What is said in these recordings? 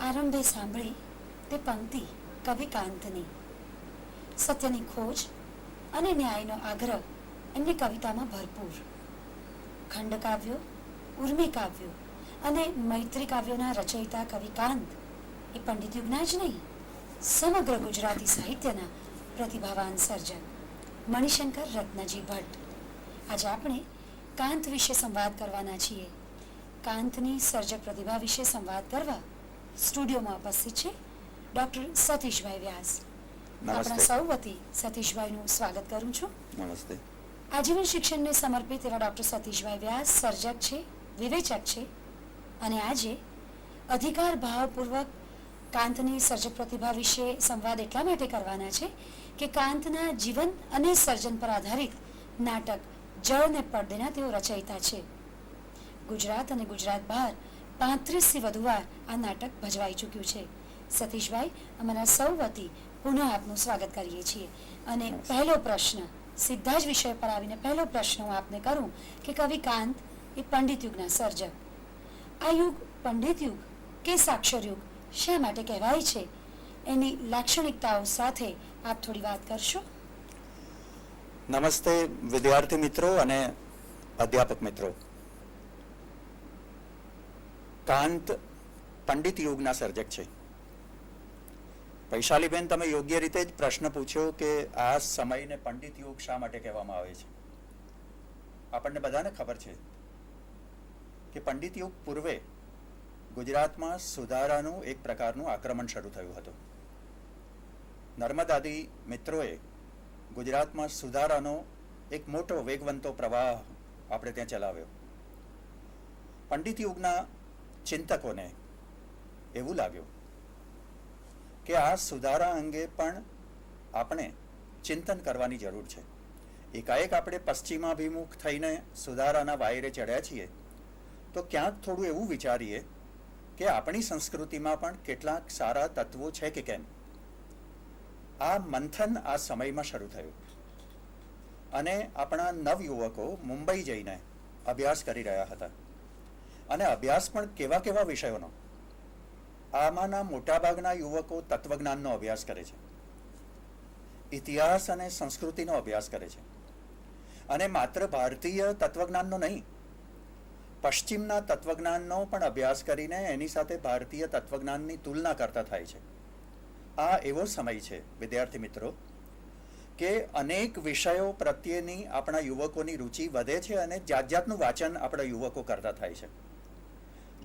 આરંભે સાંભળી તે પંક્તિ કવિ કાંતની. સત્યની ખોજ અને ન્યાયનો આગ્રહ એમની કવિતામાં ભરપૂર. ખંડકાવ્યો, ઉર્મી કાવ્યો અને મૈત્રી કાવ્યોના રચયિતા કવિ કાંત એ પંડિત યુગના જ નહીં, સમગ્ર ગુજરાતી સાહિત્યના પ્રતિભાવાન સર્જક મણિશંકર રત્નજી ભટ્ટ. આજે આપણે કાંત વિશે સંવાદ કરવાના છીએ. કાંતની સર્જક પ્રતિભા વિશે સંવાદ કરવા સ્ટુડિયોમાં ઉપસ્થિત છે ડૉક્ટર સતીશભાઈ વ્યાસ. આપણા સૌ વતી સતીશભાઈનું સ્વાગત કરું છું. નમસ્તે. આજીવન શિક્ષણને સમર્પિત એવા ડૉક્ટર સતીશભાઈ વ્યાસ સર્જક છે, વિવેચક છે અને આજે અધિકાર ભાવપૂર્વક કાંતની સર્જક પ્રતિભા વિશે સંવાદ એટલા માટે કરવાના છે કે કાંતના જીવન અને સર્જન પર આધારિત નાટક જળ ને પડદેના તેઓ રચયિતા છે. ગુજરાત અને ગુજરાત બહાર 35થી વધુ વાર આ નાટક ભજવાઈ ચૂક્યું છે. સતીશભાઈ, અમારા સૌ વતી પુનઃ આપનું સ્વાગત કરીએ છીએ. અને પહેલો પ્રશ્ન, સીધા જ વિષય પર આવીને પહેલો પ્રશ્ન હું આપને કરું કે કવિ કાંત એ પંડિત યુગના સર્જક. આ યુગ પંડિત યુગ કે સાક્ષર યુગ શા માટે કહેવાય છે, એની લાક્ષણિકતાઓ સાથે આપ થોડી વાત કરશો? નમસ્તે વિદ્યાર્થી મિત્રો અને અધ્યાપક મિત્રો. કાંત પંડિત યુગના સર્જક છે. વૈશાલીબેન, તમે યોગ્ય રીતે જ પ્રશ્ન પૂછ્યો કે આ સમયને પંડિત યુગ શા માટે કહેવામાં આવે છે. આપણને બધાને ખબર છે કે પંડિત યુગ પૂર્વે ગુજરાતમાં સુધારાનું એક પ્રકારનું આક્રમણ શરૂ થયું હતું. નર્મદાદી મિત્રોએ ગુજરાતમાં સુધારાનો એક મોટો વેગવંતો પ્રવાહ આપણે ત્યાં ચલાવ્યો. પંડિત યુગના ચિંતકોને એવું લાગ્યું કે આ સુધારા અંગે પણ આપણે ચિંતન કરવાની જરૂર છે. એકાએક આપણે પશ્ચિમાભિમુખ થઈને સુધારાના વાયરે ચડ્યા છીએ તો ક્યાંક થોડું એવું વિચારીએ કે આપણી સંસ્કૃતિમાં પણ કેટલાક સારા તત્વો છે કે કેમ. આ મંથન આ સમયમાં શરૂ થયું અને આપણા નવયુવકો મુંબઈ જઈને અભ્યાસ કરી રહ્યા હતા. અને અભ્યાસ પણ કેવા કેવા વિષયોનો. આમાંના મોટાભાગના યુવકો તત્વજ્ઞાનનો અભ્યાસ કરે છે, ઇતિહાસ અને સંસ્કૃતિનો અભ્યાસ કરે છે. અને માત્ર ભારતીય તત્વજ્ઞાનનો નહીં, પશ્ચિમના તત્વજ્ઞાનનો પણ અભ્યાસ કરીને એની સાથે ભારતીય તત્વજ્ઞાનની તુલના કરતા થાય છે. આ એવો સમય છે વિદ્યાર્થી મિત્રો કે અનેક વિષયો પ્રત્યેની આપણા યુવકોની રુચિ વધે છે અને જાત જાતનું વાંચન આપણા યુવકો કરતા થાય છે.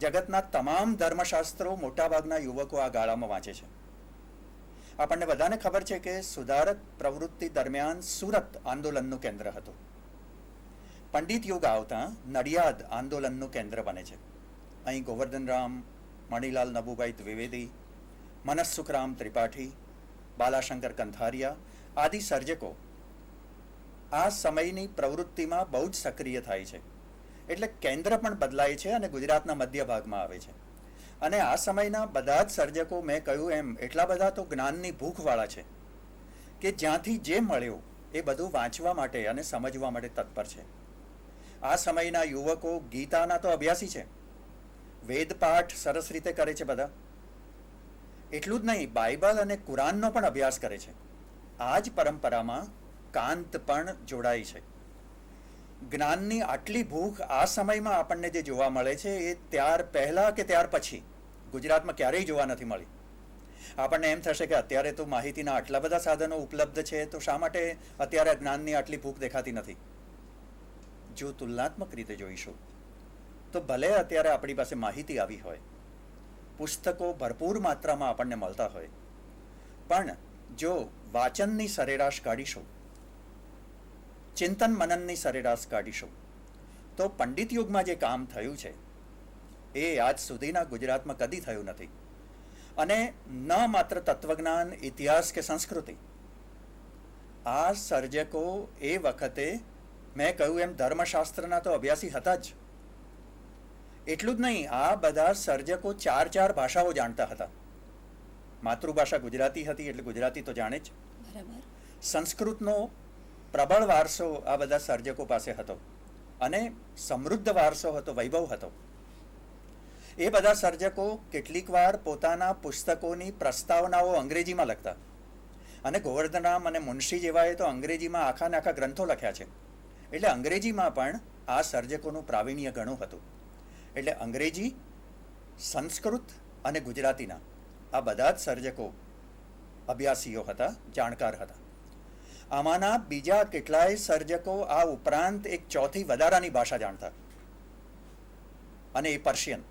જગતના તમામ ધર્મશાસ્ત્રો મોટાભાગના યુવકો આ ગાળામાં વાંચે છે. આપણને બધાને ખબર છે કે સુધારક પ્રવૃત્તિ દરમિયાન સુરત આંદોલનનું કેન્દ્ર હતું. પંડિત યુગ આવતા નડિયાદ આંદોલનનું કેન્દ્ર બને છે. અહીં ગોવર્ધનરામ, મણિલાલ નભુભાઈ દ્વિવેદી, મનસુખરામ ત્રિપાઠી, બાલાશંકર કંથારિયા આદિ સર્જકો આ સમયની પ્રવૃત્તિમાં બહુ જ સક્રિય થાય છે. એટલે કેન્દ્ર પણ બદલાય છે અને ગુજરાતના મધ્ય ભાગમાં આવે છે. અને આ સમયના બધા જ સર્જકો, મેં કહ્યું એમ, એટલા બધા તો જ્ઞાનની ભૂખવાળા છે કે જ્યાંથી જે મળ્યું એ બધું વાંચવા માટે અને સમજવા માટે તત્પર છે. આ સમયના યુવકો ગીતાના તો અભ્યાસી છે, વેદપાઠ સરસ રીતે કરે છે બધા. એટલું જ નહીં, બાઇબલ અને કુરાનનો પણ અભ્યાસ કરે છે. આ જ પરંપરામાં કાંત પણ જોડાય છે. જ્ઞાનની આટલી ભૂખ આ સમયમાં આપણને જે જોવા મળે છે એ ત્યાર પહેલા કે ત્યાર પછી ગુજરાતમાં ક્યારેય જોવા નથી મળી. આપણને એમ થશે કે અત્યારે તો માહિતીના આટલા બધા સાધનો ઉપલબ્ધ છે તો શા માટે અત્યારે જ્ઞાનની આટલી ભૂખ દેખાતી નથી. જો તુલનાત્મક રીતે જોઈશું તો ભલે અત્યારે આપણી પાસે માહિતી આવી હોય, પુસ્તકો ભરપૂર માત્રામાં આપણને મળતા હોય, પણ જો વાચનની સરેરાશ કાઢીશું, ચિંતન મનનની સરેરાશ કાઢીશું, તો પંડિત યુગમાં જે કામ થયું છે એ આજ સુધીના ગુજરાતમાં કદી થયું નથી. અને ન માત્ર તત્વજ્ઞાન, ઇતિહાસ કે સંસ્કૃતિ, આ સર્જકો એ વખતે મેં કહ્યું એમ ધર્મશાસ્ત્રના તો અભ્યાસી હતા જ. એટલું જ નહીં, આ બધા સર્જકો 4 ભાષાઓ જાણતા હતા. માતૃભાષા ગુજરાતી હતી એટલે ગુજરાતી તો જાણે જ. સંસ્કૃતનો પ્રબળ વારસો આ બધા સર્જકો પાસે હતો અને સમૃદ્ધ વારસો હતો, વૈભવ હતો. એ બધા સર્જકો કેટલીક વાર પોતાના પુસ્તકોની પ્રસ્તાવનાઓ અંગ્રેજીમાં લખતા, અને ગોવર્ધનરામ અને મુનશી જેવાએ તો અંગ્રેજીમાં આખા ને આખા ગ્રંથો લખ્યા છે. એટલે અંગ્રેજીમાં પણ આ સર્જકોનું પ્રાવીણ્ય ઘણું હતું. એટલે અંગ્રેજી, સંસ્કૃત અને ગુજરાતીના આ બધા જ સર્જકો અભ્યાસીઓ હતા, જાણકાર હતા. આમાંના બીજા કેટલાય સર્જકો આ ઉપરાંત એક ચોથી વધારાની ભાષા જાણતા, અને એ પર્શિયન.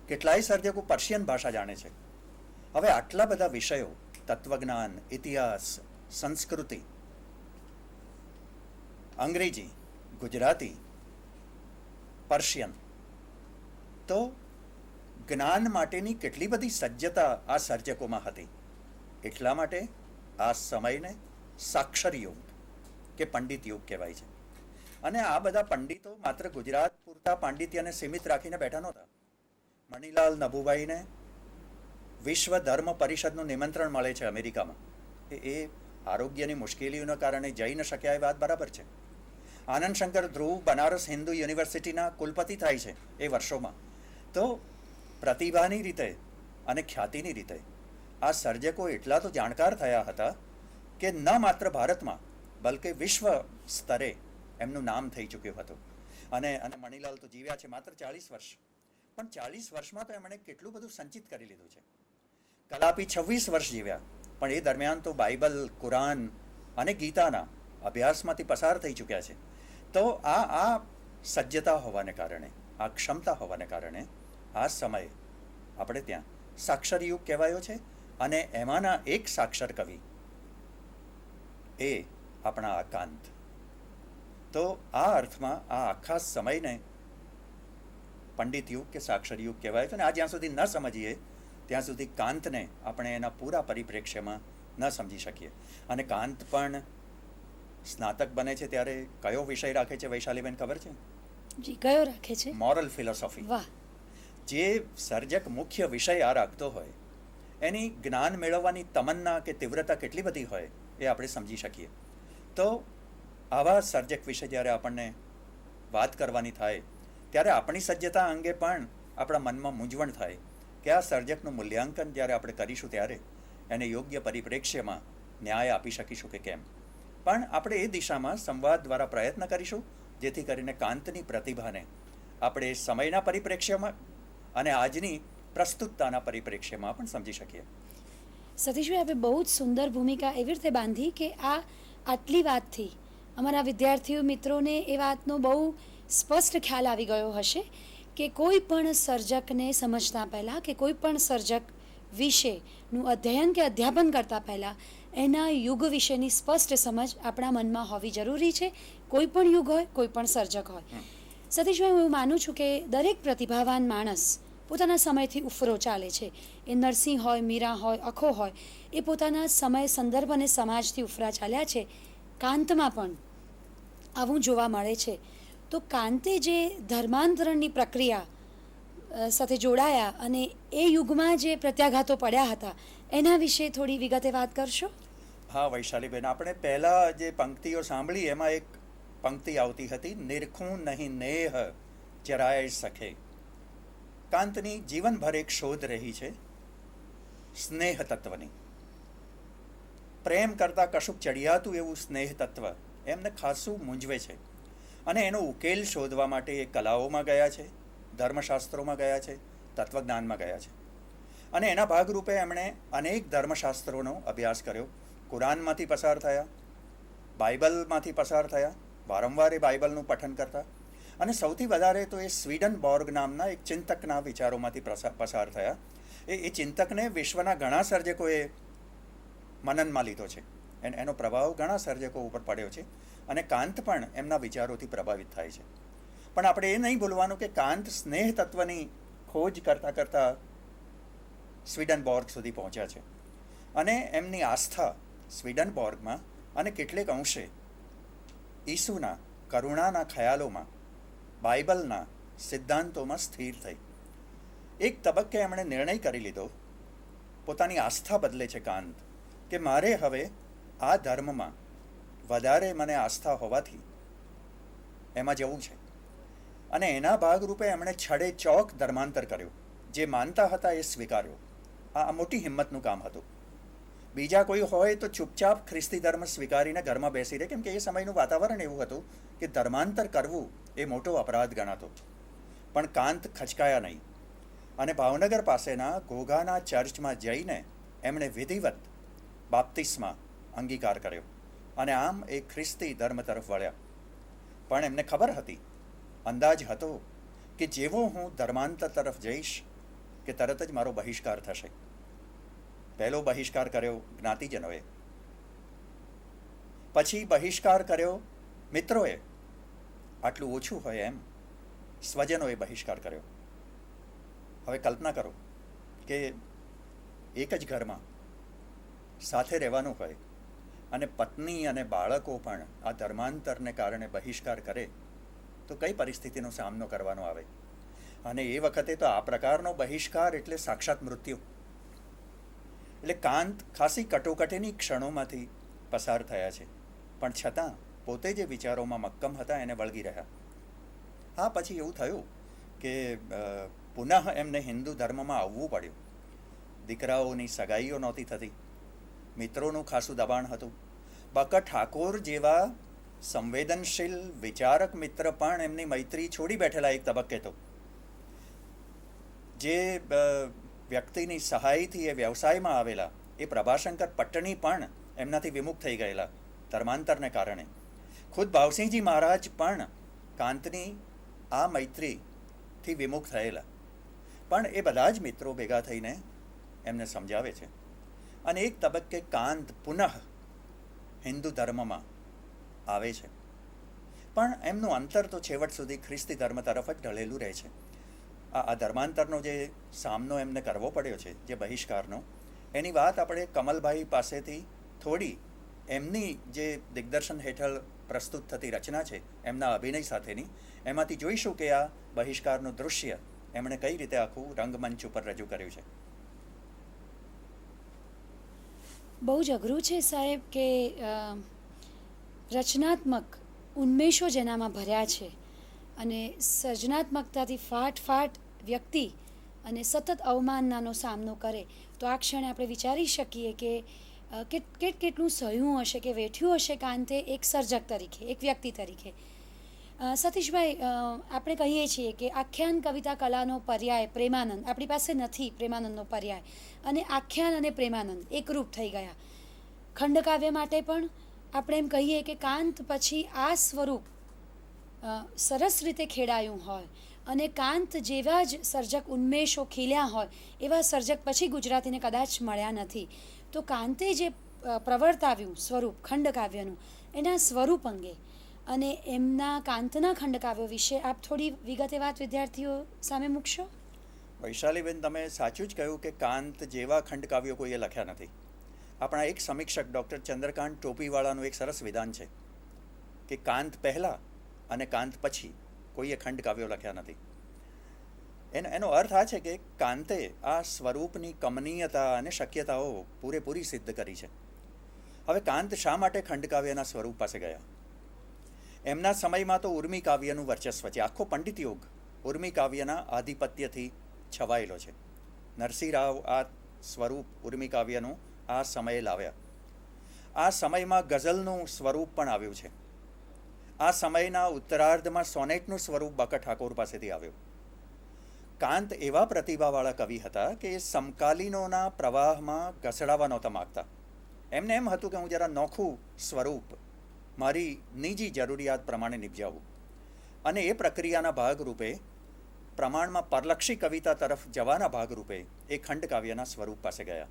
કેટલાય સર્જકો પર્શિયન ભાષા જાણે છે. હવે આટલા બધા વિષયો, તત્વજ્ઞાન, ઇતિહાસ, સંસ્કૃતિ, અંગ્રેજી, ગુજરાતી, પર્શિયન, તો જ્ઞાન માટેની કેટલી બધી સજ્જતા આ સર્જકોમાં હતી. એટલા માટે આ સમયને સાક્ષર યુગ કે પંડિત યુગ કહેવાય છે. અને આ બધા પંડિતો માત્ર ગુજરાત પૂરતા પાંડિત્યને સીમિત રાખીને બેઠા નહોતા. મણિલાલ નભુભાઈને વિશ્વ ધર્મ પરિષદનું નિમંત્રણ મળે છે અમેરિકામાં. એ આરોગ્યની મુશ્કેલીઓના કારણે જઈ ન શક્યા, એ વાત બરાબર છે. આનંદ શંકર ધ્રુવ બનારસ હિન્દુ યુનિવર્સિટીના કુલપતિ થાય છે એ વર્ષોમાં. તો પ્રતિભાની રીતે અને ખ્યાતિની રીતે આ સર્જકો એટલા તો જાણકાર થયા હતા કે ન માત્ર ભારતમાં બલકે વિશ્વ સ્તરે એમનું નામ થઈ ચૂક્યું હતું. અને મણિલાલ તો જીવ્યા છે માત્ર 40 વર્ષ, પણ 40 વર્ષમાં તો એમણે કેટલું બધું સંચિત કરી લીધું છે. કલાપી 26 વર્ષ જીવ્યા, પણ એ દરમિયાન તો બાઇબલ, કુરાન અને ગીતાના અભ્યાસમાંથી પસાર થઈ ચૂક્યા છે. તો આ સજ્જતા હોવાને કારણે, આ ક્ષમતા હોવાને કારણે આ સમયે આપણે ત્યાં સાક્ષર યુગ કહેવાયો છે. અને એમાંના એક સાક્ષર કવિ એ આપણા આ કાંત. તો આ અર્થમાં આ આખા સમયને પંડિત યુગ કે સાક્ષર યુગ કહેવાય છે. અને આ જ્યાં સુધી ન સમજીએ ત્યાં સુધી કાંતને આપણે એના પૂરા પરિપ્રેક્ષ્યમાં ન સમજી શકીએ. અને કાંત પણ સ્નાતક બને છે ત્યારે કયો વિષય રાખે છે વૈશાલીબેન ખબર છે? જી, કયો રાખે છે? Moral philosophy. વાહ! જે સર્જક મુખ્ય વિષય આ રાખતો હોય એની જ્ઞાન મેળવવાની તમન્ના કે તીવ્રતા કેટલી બધી હોય એ આપણે સમજી શકીએ. તો આવા સર્જક વિશે જ્યારે આપણને વાત કરવાની થાય ત્યારે આપણી સજ્જતા અંગે પણ આપણા મનમાં મૂંઝવણ થાય કે આ સર્જકનું મૂલ્યાંકન જ્યારે આપણે કરીશું ત્યારે એને યોગ્ય પરિપ્રેક્ષ્યમાં ન્યાય આપી શકીશું કે કેમ. પણ આપણે એ દિશામાં સંવાદ દ્વારા પ્રયત્ન કરીશું જેથી કરીને કાંતની પ્રતિભાને આપણે સમયના પરિપ્રેક્ષ્યમાં અને આજની પ્રસ્તુતતાના પરિપ્રેક્ષ્યમાં પણ સમજી શકીએ. સતીશભાઈ, આપણે બહુ જ સુંદર ભૂમિકા એવી રીતે બાંધી કે આટલી વાતથી અમારા વિદ્યાર્થીઓ મિત્રોને એ વાતનો બહુ સ્પષ્ટ ખ્યાલ આવી ગયો હશે કે કોઈ પણ સર્જકને સમજતા પહેલાં કે કોઈ પણ સર્જક વિશેનું અધ્યયન કે અધ્યાપન કરતાં પહેલાં એના યુગ વિશેની સ્પષ્ટ સમજ આપણા મનમાં હોવી જરૂરી છે. કોઈ પણ યુગ હોય, કોઈ પણ સર્જક હોય. સતીશભાઈ, હું એવું માનું છું કે દરેક પ્રતિભાવાન માણસ પોતાના સમયથી ઉફરો ચાલે છે. એ નરસિંહ હોય, મીરા હોય, અખો હોય, એ પોતાના સમય, સંદર્ભ અને સમાજથી ઉફરા ચાલ્યા છે. કાંતમાં પણ આવું જોવા મળે છે. તો કાંતે જે ધર્માંતરણની પ્રક્રિયા સાથે જોડાયા અને એ યુગમાં જે પ્રત્યાઘાતો પડ્યા હતા એના વિશે થોડી વિગતે વાત કરશો? હા વૈશાલીબેન, આપણે પહેલાં જે પંક્તિઓ સાંભળી એમાં એક પંક્તિ આવતી હતી, નિરખું નહીં નેહ જરાય સખે. કાંતની જીવનભર એક શોધ રહી છે સ્નેહ તત્વની. પ્રેમ કરતાં કશુંક ચડિયાતું એવું સ્નેહ તત્વ એમને ખાસું મૂંઝવે છે. અને એનો ઉકેલ શોધવા માટે એ કલાઓમાં ગયા છે, ધર્મશાસ્ત્રોમાં ગયા છે, તત્વજ્ઞાનમાં ગયા છે. અને એના ભાગરૂપે એમણે અનેક ધર્મશાસ્ત્રોનો અભ્યાસ કર્યો. કુરાનમાંથી પસાર થયા, બાઇબલમાંથી પસાર થયા, વારંવાર એ બાઇબલનું પઠન કરતા. અને સૌથી વધારે તો એ સ્વીડનબોર્ગ નામના એક ચિંતકના વિચારોમાંથી પસાર થયા. એ ચિંતકને વિશ્વના ઘણા સર્જકોએ મનનમાં લીધો છે. એનો પ્રભાવ ઘણા સર્જકો ઉપર પડ્યો છે. અને કાંત પણ એમના વિચારોથી પ્રભાવિત થાય છે. પણ આપણે એ નહીં ભૂલવાનું કે કાંત સ્નેહ તત્વની ખોજ કરતાં કરતાં સ્વીડનબોર્ગ સુધી પહોંચ્યા છે. અને એમની આસ્થા સ્વીડનબોર્ગમાં અને કેટલેક અંશે ઈસુના કરુણાના ખ્યાલોમાં, બાઇબલના સિદ્ધાંતોમાં સ્થિર થઈ. એક તબક્કે એમણે નિર્ણય કરી લીધો, પોતાની આસ્થા બદલે છે કાંત, કે મારે હવે આ ધર્મમાં વધારે મને આસ્થા હોવાથી એમાં જવું છે. અને એના ભાગરૂપે એમણે છડે ચોક ધર્માંતર કર્યું. જે માનતા હતા એ સ્વીકાર્યો. આ મોટી હિંમતનું કામ હતું. બીજા કોઈ હોય તો ચૂપચાપ ખ્રિસ્તી ધર્મ સ્વીકારીને ઘરમાં બેસી રહે, કેમ કે એ સમયનું વાતાવરણ એવું હતું કે ધર્માંતર કરવું એ મોટો અપરાધ ગણાતો. પણ કાંત ખચકાયા નહીં અને ભાવનગર પાસેના ઘોઘાના ચર્ચમાં જઈને એમણે વિધિવત બાપ્તિસ્મા અંગીકાર કર્યો અને આમ એ ખ્રિસ્તી ધર્મ તરફ વળ્યા. પણ એમને ખબર હતી, અંદાજ હતો કે જેવો હું ધર્માંતર તરફ જઈશ કે તરત જ મારો બહિષ્કાર થશે. પહેલો બહિષ્કાર કર્યો જ્ઞાતિજનોએ, પછી બહિષ્કાર કર્યો મિત્રોએ. આટલું ઓછું હોય એમ સ્વજનોએ બહિષ્કાર કર્યો. હવે કલ્પના કરો કે એક જ ઘરમાં સાથે રહેવાનું હોય અને પત્ની અને બાળકો પણ આ ધર્માંતરને કારણે બહિષ્કાર કરે તો કઈ પરિસ્થિતિનો સામનો કરવાનો આવે. અને એ વખતે તો આ પ્રકારનો બહિષ્કાર એટલે સાક્ષાત મૃત્યુ. એટલે કાંત ખાસી કટોકટીની ક્ષણોમાંથી પસાર થયા છે, પણ છતાં પોતે જે વિચારોમાં મક્કમ હતા એને વળગી રહ્યા. હા, પછી એવું થયું કે પુનઃ એમને હિન્દુ ધર્મમાં આવવું પડ્યું. દીકરાઓની સગાઈઓ નહોતી થતી, મિત્રોનું ખાસું દબાણ હતું. બકા ઠાકોર જેવા સંવેદનશીલ વિચારક મિત્ર પણ એમની મૈત્રી છોડી બેઠેલા એક તબક્કે. તો જે વ્યક્તિની સહાયથી એ વ્યવસાયમાં આવેલા એ પ્રભાશંકર પટ્ટણી પણ એમનાથી વિમુખ થઈ ગયેલા ધર્માંતરને કારણે. ખુદ ભાવસિંહજી મહારાજ પણ કાંતની આ મૈત્રીથી વિમુખ થયેલા. પણ એ બધા જ મિત્રો ભેગા થઈને એમને સમજાવે છે અને એક તબક્કે કાંત પુનઃ હિન્દુ ધર્મમાં આવે છે. પણ એમનું અંતર તો છેવટ સુધી ખ્રિસ્તી ધર્મ તરફ જ ઢળેલું રહે છે. આ ધર્માંતરનો જે સામનો એમને કરવો પડ્યો છે, જે બહિષ્કારનો, એની વાત આપણે કમલભાઈ પાસેથી થોડી એમની જે દિગ્દર્શન હેઠળ પ્રસ્તુત થતી રચના છે એમના અભિનય સાથેની, એમાંથી જોઈશું કે આ બહિષ્કારનું દૃશ્ય એમણે કઈ રીતે આખું રંગમંચ ઉપર રજૂ કર્યું છે. બહુ જ અઘરું છે સાહેબ કે રચનાત્મક ઉન્મેષો જેનામાં ભર્યા છે અને સર્જનાત્મકતાથી ફાટ વ્યક્તિ અને સતત અવમાનનાનો સામનો કરે તો આ ક્ષણે આપણે વિચારી શકીએ કે કેટલું સહ્યું હશે કે વેઠ્યું હશે કાંતે એક સર્જક તરીકે, એક વ્યક્તિ તરીકે. સતીશભાઈ, આપણે કહીએ છીએ કે આખ્યાન કવિતા કલાનો પર્યાય પ્રેમાનંદ આપણી પાસે નથી. પ્રેમાનંદનો પર્યાય અને આખ્યાન અને પ્રેમાનંદ એકરૂપ થઈ ગયા. ખંડકાવ્ય માટે પણ આપણે એમ કહીએ કે કાંત પછી આ સ્વરૂપ સરસ રીતે ખેડાયું હોય અને કાંત જેવા જ સર્જક ઉન્મેષો ખીલ્યા હોય એવા સર્જક પછી ગુજરાતીને કદાચ મળ્યા નથી. તો કાંતે જે પ્રવર્તાવ્યું સ્વરૂપ ખંડકાવ્યનું, એના સ્વરૂપ અંગે અને એમના કાંતના ખંડકાવ્યો વિશે આપ થોડી વિગતે વાત વિદ્યાર્થીઓ સામે મૂકશો? વૈશાલીબેન, તમે સાચું જ કહ્યું કે કાંત જેવા ખંડકાવ્યો કોઈએ લખ્યા નથી. આપણા એક સમીક્ષક ડૉક્ટર ચંદ્રકાંત ટોપીવાળાનું એક સરસ વિધાન છે કે કાંત પહેલાં અને કાંત પછી કોઈએ ખંડકાવ્યો લખ્યા નથી. એનો અર્થ આ છે કે કાંતે આ સ્વરૂપની કમનીયતા અને શક્યતાઓ પૂરેપૂરી સિદ્ધ કરી છે. હવે કાંત શા માટે ખંડકાવ્યના સ્વરૂપ પાસે ગયા? એમના સમયમાં તો ઉર્મી કાવ્યનું વર્ચસ્વ છે. આખો પંડિત યુગ ઉર્મી કાવ્યના આધિપત્યથી છવાયેલો છે. નરસિંહ રાવ આ સ્વરૂપ ઉર્મી કાવ્યનું આ સમયે લાવ્યા. આ સમયમાં ગઝલનું સ્વરૂપ પણ આવ્યું છે. આ સમયના ઉત્તરાર્ધમાં સોનેટનું સ્વરૂપ બકા ઠાકોર પાસેથી આવ્યું. કાંત એવા પ્રતિભાવાળા કવિ હતા કે એ સમકાલીનોના પ્રવાહમાં ઘસડાવા નહોતા માગતા. એમને એમ હતું કે હું જરા નોખું સ્વરૂપ મારી નિજી જરૂરિયાત પ્રમાણે નિપજાવું. અને એ પ્રક્રિયાના ભાગરૂપે પ્રમાણમાં પરલક્ષી કવિતા તરફ જવાના ભાગરૂપે એ ખંડકાવ્યના સ્વરૂપ પાસે ગયા.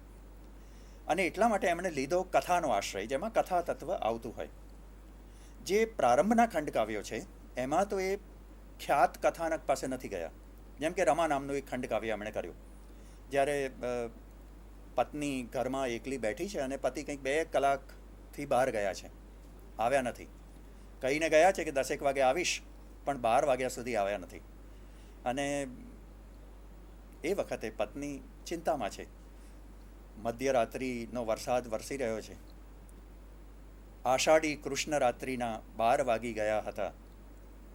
અને એટલા માટે એમણે લીધો કથાનો આશ્રય, જેમાં કથા તત્વ આવતું હોય. જે પ્રારંભના ખંડકાવ્યો છે એમાં તો એ ખ્યાત કથાનક પાસે નથી ગયા. જેમ કે રમા નામનું એક ખંડકાવ્ય એમણે કર્યું. જ્યારે પત્ની ઘરમાં એકલી બેઠી છે અને પતિ કંઈક 2 કલાકથી બહાર ગયા છે, આવ્યા નથી. કહીને ગયા છે કે 10 વાગે આવીશ, પણ 12 વાગ્યા સુધી આવ્યા નથી. અને એ વખતે પત્ની ચિંતામાં છે. મધ્યરાત્રિનો વરસાદ વરસી રહ્યો છે. આષાઢી કૃષ્ણ રાત્રિના 12 વાગી ગયા હતા.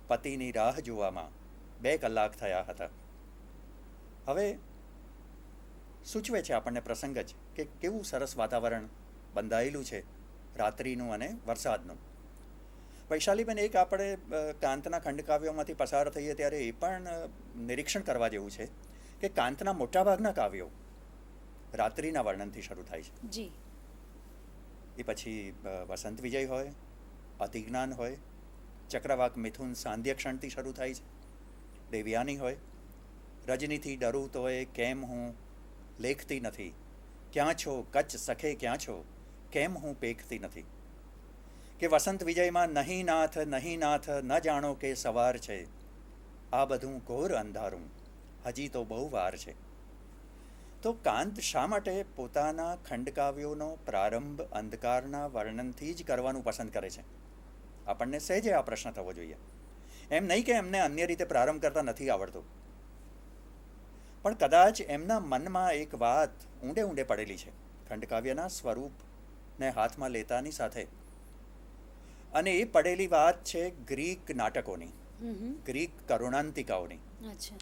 પતિની રાહ જોવામાં 2 કલાક થયા હતા. હવે સૂચવે છે આપણને પ્રસંગ જ કે કેવું સરસ વાતાવરણ બંધાયેલું છે રાત્રિનું અને વરસાદનું. વૈશાલીબેન, એક આપણે કાંતના ખંડકાવ્યોમાંથી પસાર થઈએ ત્યારે એ પણ નિરીક્ષણ કરવા જેવું છે કે કાંતના મોટાભાગના કાવ્યો રાત્રિના વર્ણનથી શરૂ થાય છે. જી. એ પછી વસંત વિજય હોય, અતિજ્ઞાન હોય, ચક્રવાક મિથુન સાંધ્ય ક્ષણથી શરૂ થાય છે, દેવયાની હોય, રજનીથી ડરું તોય કેમ હું લેખતી નથી, ક્યાં છો કચ્છ સખે ક્યાં છો, કેમ હું પેખતી નથી, કે વસંત વિજયમાં નહીં નાથ ન જાણો કે સવાર છે, આ બધું ઘોર અંધારું હજી તો બહુ વાર છે. તો કાંત શા માટે પોતાના ખંડકાવ્યોનો પ્રારંભ અંધકારના વર્ણનથી જ કરવાનું પસંદ કરે છે? આપણને સહેજે આ પ્રશ્ન થવો જોઈએ. એમ નહીં કે એમને અન્ય રીતે પ્રારંભ કરતા નથી આવડતું, પણ કદાચ એમના મનમાં એક વાત ઊંડે ઊંડે પડેલી છે ખંડકાવ્યના સ્વરૂપને હાથમાં લેતાની સાથે, અને એ પડેલી વાત છે ગ્રીક નાટકોની, ગ્રીક કરુણાંતિકાઓની. અચ્છા.